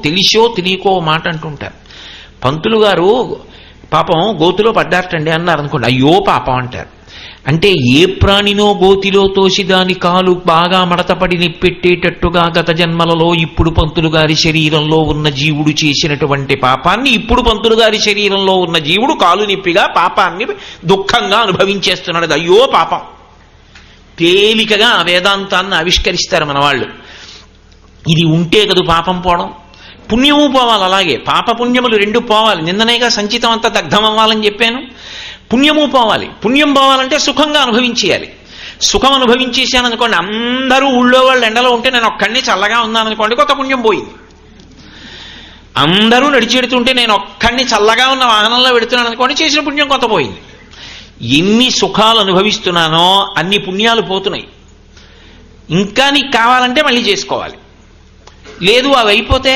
తెలిసో తెలియకో మాట అంటుంటారు. పంతులు గారు పాపం గోతిలో పడ్డారటండి అన్నారు అనుకోండి, అయ్యో పాపం అంటారు. అంటే ఏ ప్రాణినో గోతిలో తోసి దాని కాలు బాగా మడతపడి నిప్పెట్టేటట్టుగా గత జన్మలలో ఇప్పుడు పంతులు గారి శరీరంలో ఉన్న జీవుడు చేసినటువంటి పాపాన్ని ఇప్పుడు పంతులు గారి శరీరంలో ఉన్న జీవుడు కాలు నిప్పిగా పాపాన్ని దుఃఖంగా అనుభవించేస్తున్నాడు. అయ్యో పాపం. తేలికగా ఆ వేదాంతాన్ని ఆవిష్కరిస్తారు మన వాళ్ళు. ఇది ఉంటే కదా పాపం పోవడం, పుణ్యము పోవాలి. అలాగే పాపపుణ్యములు రెండు పోవాలి. నిన్ననేగా సంచితం అంతా దగ్ధం అవ్వాలని చెప్పాను. పుణ్యము పోవాలి. పుణ్యం పోవాలంటే సుఖంగా అనుభవించేయాలి. సుఖం అనుభవించేసాను అనుకోండి, అందరూ ఊళ్ళో వాళ్ళు ఎండలో ఉంటే నేను ఒక్కడిని చల్లగా ఉన్నాను అనుకోండి, కొత్త పుణ్యం పోయింది. అందరూ నడిచెడుతుంటే నేను ఒక్కడిని చల్లగా ఉన్న వాహనంలో పెడుతున్నాను అనుకోండి, చేసిన పుణ్యం కొత్త పోయింది. ఎన్ని సుఖాలు అనుభవిస్తున్నానో అన్ని పుణ్యాలు పోతున్నాయి. ఇంకా నీకు కావాలంటే మళ్ళీ చేసుకోవాలి. లేదు అవి అయిపోతే